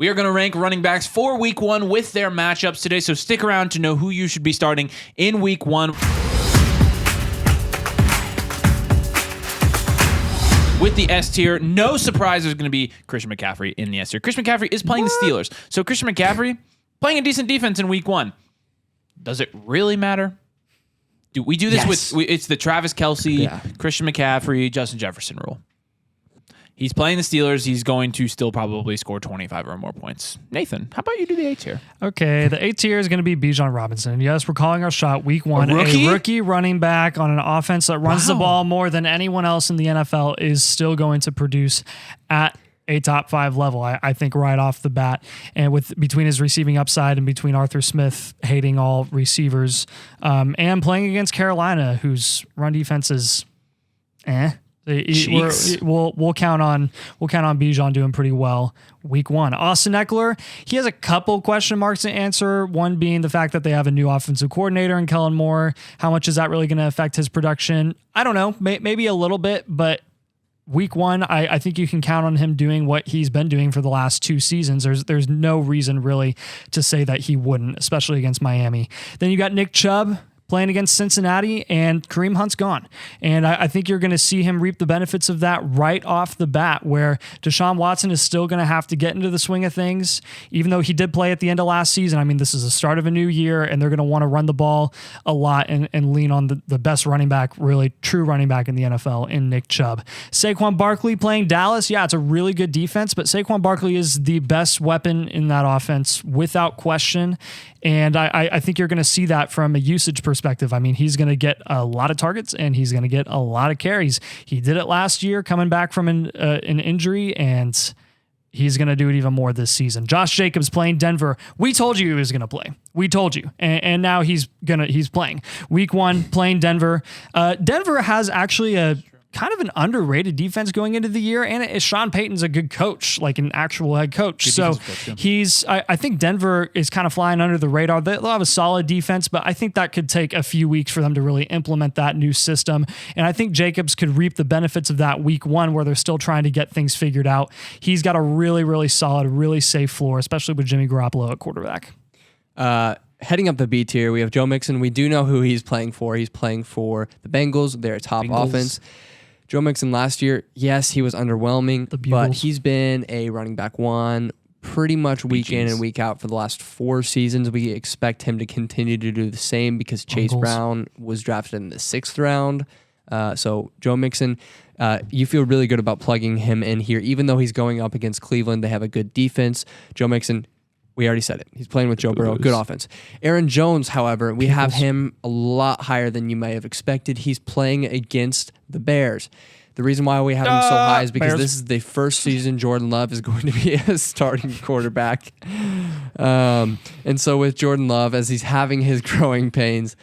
We are going to rank running backs for week 1 with their matchups today, so stick around to know who you should be starting in week 1. With the S tier, no surprise there's going to be Christian McCaffrey in the S tier. Christian McCaffrey is playing the Steelers. So Christian McCaffrey playing a decent defense in week 1. Does it really matter? Do we do this with it's the Travis Kelce, Christian McCaffrey, Justin Jefferson rule. He's playing the Steelers. He's going to still probably score 25 or more points. Nathan, how about you do the A tier? Okay, the A tier is going to be Bijan Robinson. Yes, we're calling our shot week 1. A rookie running back on an offense that runs the ball more than anyone else in the NFL is still going to produce at a top 5 level, I think, right off the bat. And with between his receiving upside and between Arthur Smith hating all receivers and playing against Carolina, whose run defense is We'll count on Bijan doing pretty well week 1. Austin Eckler, he has a couple question marks to answer. One being the fact that they have a new offensive coordinator in Kellen Moore. How much is that really going to affect his production? I don't know, maybe a little bit, but week 1, I think you can count on him doing what he's been doing for the last 2 seasons. There's no reason really to say that he wouldn't, especially against Miami. Then you got Nick Chubb playing against Cincinnati, and Kareem Hunt's gone. And I think you're going to see him reap the benefits of that right off the bat, where Deshaun Watson is still going to have to get into the swing of things, even though he did play at the end of last season. I mean, this is the start of a new year, and they're going to want to run the ball a lot and lean on the best running back, really true running back in the NFL, in Nick Chubb. Saquon Barkley playing Dallas. Yeah, it's a really good defense, but Saquon Barkley is the best weapon in that offense without question. And I think you're going to see that from a usage perspective. I mean, he's going to get a lot of targets and he's going to get a lot of carries. He did it last year coming back from an injury, and he's going to do it even more this season. Josh Jacobs playing Denver. We told you he was going to play. We told you. And now he's playing. Week 1 playing Denver. Denver has actually a kind of an underrated defense going into the year, and Sean Payton's a good coach, like an actual head coach. So I think Denver is kind of flying under the radar. They'll have a solid defense, but I think that could take a few weeks for them to really implement that new system. And I think Jacobs could reap the benefits of that week 1, where they're still trying to get things figured out. He's got a really, really solid, really safe floor, especially with Jimmy Garoppolo at quarterback. Heading up the B tier, we have Joe Mixon. We do know who he's playing for. He's playing for the Bengals, their top offense. Joe Mixon last year, yes, he was underwhelming, but he's been a running back 1 pretty much week in and week out for the last 4 seasons. We expect him to continue to do the same because Chase Brown was drafted in the 6th round. So Joe Mixon, you feel really good about plugging him in here. Even though he's going up against Cleveland, they have a good defense. Joe Mixon, we already said it. He's playing with Joe Burrow. Good offense. Aaron Jones, however, we have him a lot higher than you may have expected. He's playing against the Bears. The reason why we have him so high is because this is the first season Jordan Love is going to be a starting quarterback. And so with Jordan Love, as he's having his growing pains,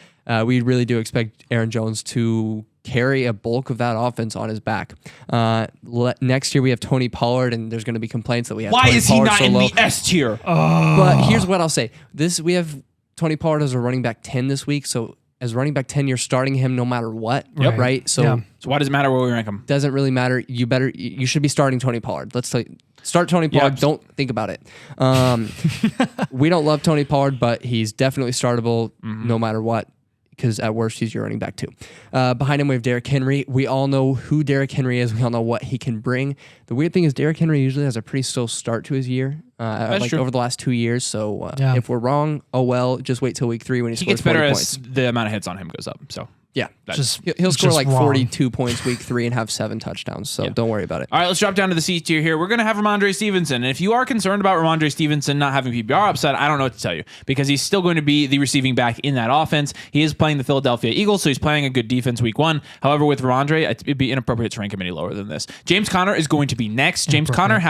we really do expect Aaron Jones to carry a bulk of that offense on his back. Next year we have Tony Pollard, and there's going to be complaints that we have. Why Tony is he Pollard not so in low. the S tier? But here's what I'll say: we have Tony Pollard as a running back 10 this week, so as running back 10, you're starting him no matter what, right? So why does it matter where we rank him? Doesn't really matter. You should be starting Tony Pollard. Let's start Tony Pollard. Don't think about it. We don't love Tony Pollard, but he's definitely startable no matter what, because at worst, he's your running back 2. Behind him, we have Derrick Henry. We all know who Derrick Henry is. We all know what he can bring. The weird thing is Derrick Henry usually has a pretty slow start to his year, over the last 2 years. So if we're wrong, oh well, just wait till week 3 when he scores 40 points. As the amount of hits on him goes up. So yeah, just he'll score like 42 points week 3 and have 7 touchdowns. So don't worry about it. All right, let's drop down to the C tier here. We're going to have Ramondre Stevenson. And if you are concerned about Ramondre Stevenson not having PPR upside, I don't know what to tell you, because he's still going to be the receiving back in that offense. He is playing the Philadelphia Eagles, so he's playing a good defense week 1. However, with Ramondre, it'd be inappropriate to rank him any lower than this. James Conner is going to be next. James Conner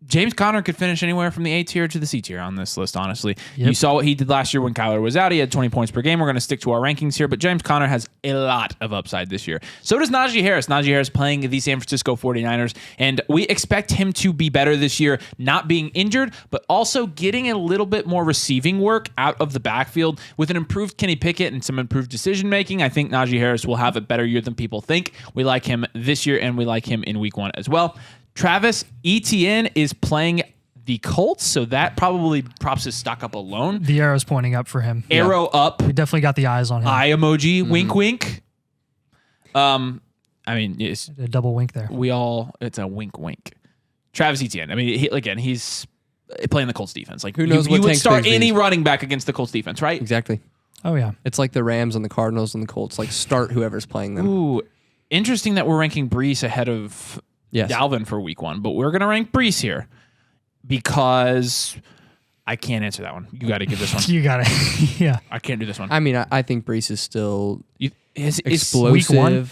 James Conner could finish anywhere from the A tier to the C tier on this list, honestly. Yep. You saw what he did last year when Kyler was out. He had 20 points per game. We're going to stick to our rankings here, but James Conner has a lot of upside this year. So does Najee Harris. Najee Harris playing the San Francisco 49ers, and we expect him to be better this year, not being injured, but also getting a little bit more receiving work out of the backfield with an improved Kenny Pickett and some improved decision-making. I think Najee Harris will have a better year than people think. We like him this year, and we like him in week 1 as well. Travis Etienne is playing the Colts, so that probably props his stock up alone. The arrow's pointing up for him. Arrow up. We definitely got the eyes on him. Eye emoji. Wink, wink. I mean, it's A double wink there. it's a wink, wink. Travis Etienne. I mean, he's playing the Colts defense. Like, who knows you what would Tank start Bigsby any is. running back against the Colts defense, right? Exactly. Oh, yeah. It's like the Rams and the Cardinals and the Colts. Like, start whoever's playing them. Ooh, interesting that we're ranking Brees ahead of Yes. Dalvin for week 1, but we're going to rank Brees here because I can't answer that one. You got to give this one. You got it. Yeah. I can't do this one. I mean, I think Brees is still Is explosive. week one?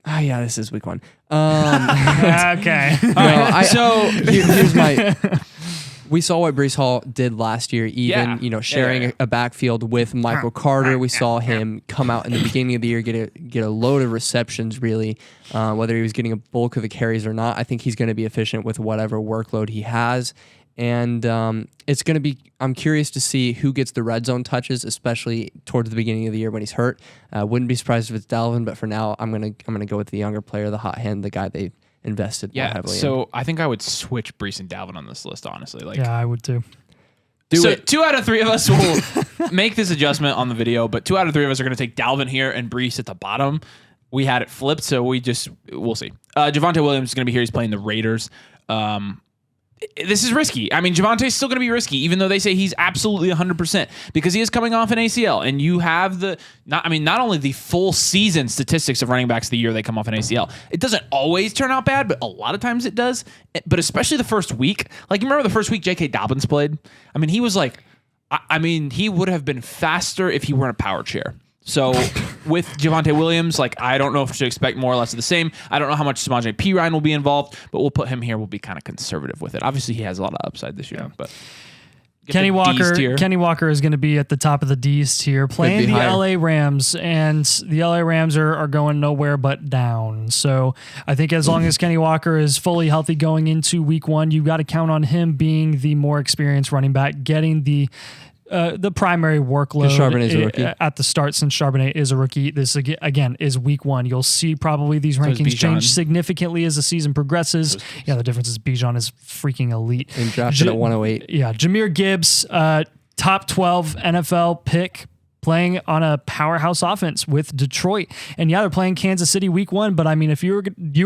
Ah, yeah, this is week 1. Okay. Here's my. We saw what Brees Hall did last year, even Yeah. sharing a backfield with Michael Carter. We saw him come out in the beginning of the year, get a load of receptions. Really, whether he was getting a bulk of the carries or not, I think he's going to be efficient with whatever workload he has. And it's going to be. I'm curious to see who gets the red zone touches, especially towards the beginning of the year when he's hurt. Wouldn't be surprised if it's Dalvin, but for now, I'm gonna go with the younger player, the hot hand, the guy they invested more heavily in. So I think I would switch Brees and Dalvin on this list, honestly. Like, Yeah, I would too. Do so it. 2 out of 3 of us will make this adjustment on the video, but 2 out of 3 of us are going to take Dalvin here and Brees at the bottom. We had it flipped, so we'll see. Javonte Williams is going to be here. He's playing the Raiders. This is risky. I mean, Javonte's still going to be risky, even though they say he's absolutely 100% because he is coming off an ACL, and you have not only the full season statistics of running backs the year they come off an ACL. It doesn't always turn out bad, but a lot of times it does. But especially the first week, like you remember the first week J.K. Dobbins played. I mean, he was like, he would have been faster if he were in a power chair. So with Javonte Williams, like I don't know if we should expect more or less of the same. I don't know how much Samaje Perine will be involved, but we'll put him here. We'll be kind of conservative with it. Obviously, he has a lot of upside this year, but get Kenny the D's Walker. tier. Kenny Walker is going to be at the top of the D's tier, playing the higher. LA Rams, and the LA Rams are going nowhere but down. So I think as long as Kenny Walker is fully healthy going into week 1, you've got to count on him being the more experienced running back, getting the primary workload Charbonnet's a rookie. at the start since Charbonnet is a rookie. This again is week 1. You'll see probably these is rankings Bijan. change significantly as the season progresses. Yeah, the difference is Bijan is freaking elite. And drafted at 108. Yeah, Jahmyr Gibbs, top 12 NFL pick, playing on a powerhouse offense with Detroit. And yeah, they're playing Kansas City week 1, but I mean, if you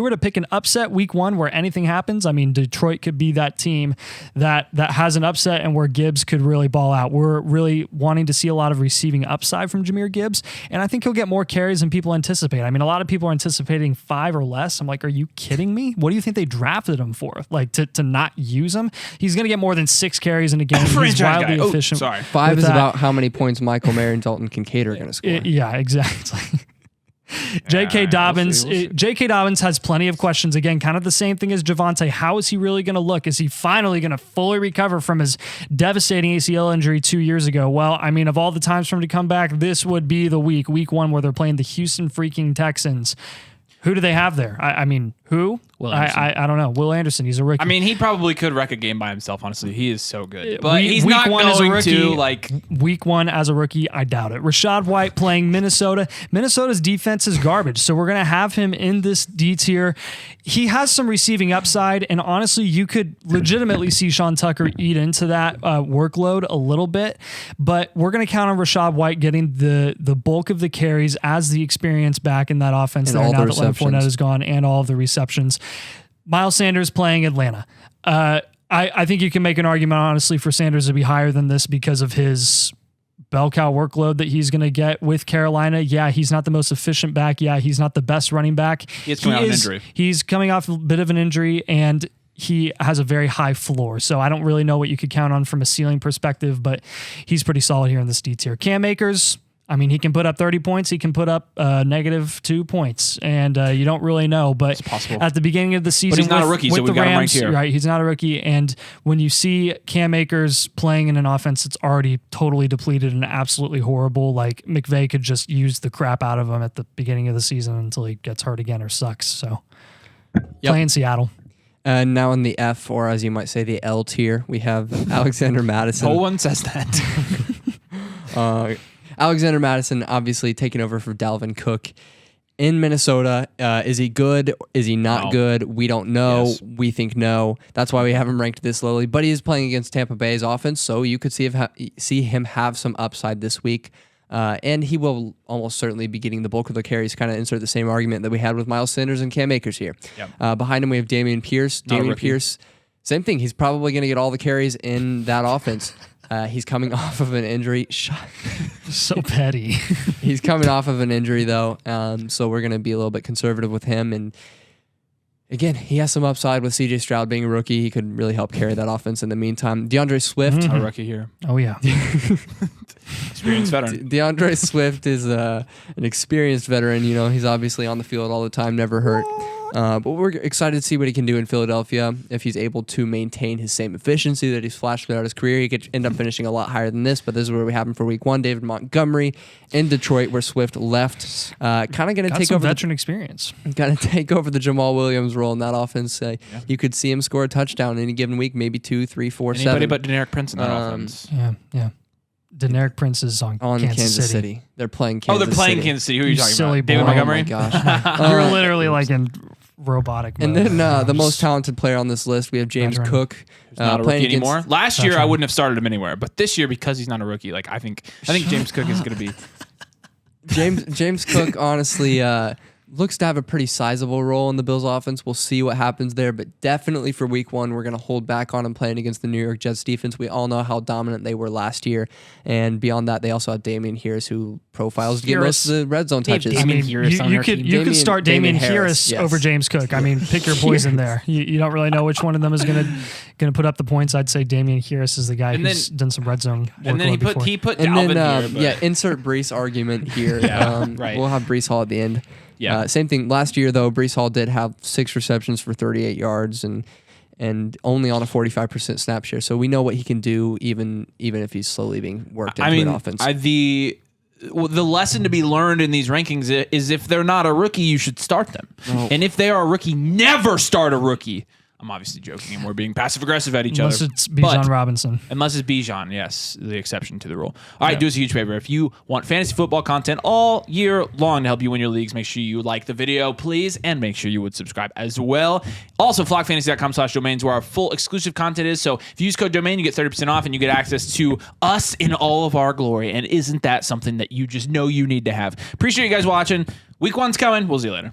were to pick an upset week 1 where anything happens, I mean, Detroit could be that team that has an upset and where Gibbs could really ball out. We're really wanting to see a lot of receiving upside from Jahmyr Gibbs, and I think he'll get more carries than people anticipate. I mean, a lot of people are anticipating 5 or less. I'm like, are you kidding me? What do you think they drafted him for? Like to not use him? He's going to get more than 6 carries in a game. He's Franchise wildly guy. Oh, efficient. sorry. 5 with is that. about how many points Michael Mayer and Dalton Kincaid are going to score. Yeah, exactly. J.K. Dobbins. we'll see. J.K. Dobbins has plenty of questions. Again, kind of the same thing as Javonte. How is he really going to look? Is he finally going to fully recover from his devastating ACL injury 2 years ago? Well, I mean, of all the times for him to come back, this would be the week 1, where they're playing the Houston freaking Texans. Who do they have there? I mean, who? Will Anderson. I don't know. Will Anderson. He's a rookie. I mean, he probably could wreck a game by himself. Honestly, he is so good, but Week- he's week not 1 as a going rookie. to like. Week 1 as a rookie, I doubt it. Rashad White playing Minnesota. Minnesota's defense is garbage, so we're going to have him in this D tier. He has some receiving upside, and honestly, you could legitimately see Sean Tucker eat into that workload a little bit, but we're going to count on Rashad White getting the bulk of the carries as the experience back in that offense And there all now the that Leonard Fournette receptions. is gone, and all of the receptions. Miles Sanders playing Atlanta. I think you can make an argument, honestly, for Sanders to be higher than this because of his bell cow workload that he's going to get with Carolina. Yeah, he's not the most efficient back. Yeah, he's not the best running back. He's coming off an injury. He's coming off a bit of an injury, and he has a very high floor. So I don't really know what you could count on from a ceiling perspective, but he's pretty solid here in this D tier. Cam Akers, I mean, he can put up 30 points. He can put up -2 points, and you don't really know. But possible. at the beginning of the season, he's not a with- rookie, with so we've the got him Rams, ranked here. right? He's not a rookie, and when you see Cam Akers playing in an offense that's already totally depleted and absolutely horrible, like McVay could just use the crap out of him at the beginning of the season until he gets hurt again or sucks. So, playing Seattle. And now in the F, or as you might say, the L tier, we have Alexander Madison. No one says that. Alexander Madison obviously taking over for Dalvin Cook. in Minnesota. Is he good? Is he not good? We don't know. Yes. We think no. That's why we have him ranked this lowly. But he is playing against Tampa Bay's offense, so you could see him have some upside this week. And he will almost certainly be getting the bulk of the carries, kind of insert the same argument that we had with Miles Sanders and Cam Akers here. Yep. Behind him, we have Dameon Pierce. Dameon Pierce, same thing. He's probably going to get all the carries in that offense. He's coming off of an injury. So petty. He's coming off of an injury, though, so we're going to be a little bit conservative with him. And again, he has some upside with C.J. Stroud being a rookie. He could really help carry that offense in the meantime. DeAndre Swift. A rookie here. Oh, yeah. Experienced veteran. DeAndre Swift is an experienced veteran. You know, he's obviously on the field all the time, never hurt. But we're excited to see what he can do in Philadelphia. If he's able to maintain his same efficiency that he's flashed throughout his career, he could end up finishing a lot higher than this. But this is where we have him for week 1. David Montgomery in Detroit, where Swift left. Kind of going to take over veteran experience. Going to take over the Jamal Williams role in that offense. You could see him score a touchdown any given week, maybe 2, 3, 4, 7. Anybody but Deneric Prince in that offense. Yeah. Deneric Prince is on Kansas City. They're playing Kansas City. They're playing Kansas City. Who are you talking silly about? David boy. Montgomery? Oh my gosh. You're literally like in robotic mode. And then the most talented player on this list, we have James Cook. Who's not a rookie anymore. Last year, I wouldn't have started him anywhere. But this year, because he's not a rookie, I think James Cook is going to be... James Cook, honestly... looks to have a pretty sizable role in the Bills offense. We'll see what happens there, but definitely for week 1, we're going to hold back on him playing against the New York Jets defense. We all know how dominant they were last year, and beyond that, they also have Dameon Harris, who profiles to get most of the red zone touches. You could start Dameon Harris over James Cook. I mean, pick your poison there. You don't really know which one of them is going to put up the points. I'd say Dameon Harris is the guy who's done some red zone work. And then he put Dalvin here. Insert Breece argument here. Right. We'll have Breece Hall at the end. Yeah. Same thing. Last year, though, Breece Hall did have 6 receptions for 38 yards and only on a 45% snap share. So we know what he can do, even if he's slowly being worked into an offense. The lesson to be learned in these rankings is if they're not a rookie, you should start them. Oh. And if they are a rookie, never start a rookie. I'm obviously joking, and we're being passive-aggressive at each unless other. Unless it's Bijan Robinson. Unless it's Bijan, yes, the exception to the rule. All right, do us a huge favor. If you want fantasy football content all year long to help you win your leagues, make sure you like the video, please, and make sure you would subscribe as well. Also, flockfantasy.com/domains, where our full exclusive content is. So if you use code DOMAIN, you get 30% off, and you get access to us in all of our glory. And isn't that something that you just know you need to have? Appreciate you guys watching. Week 1's coming. We'll see you later.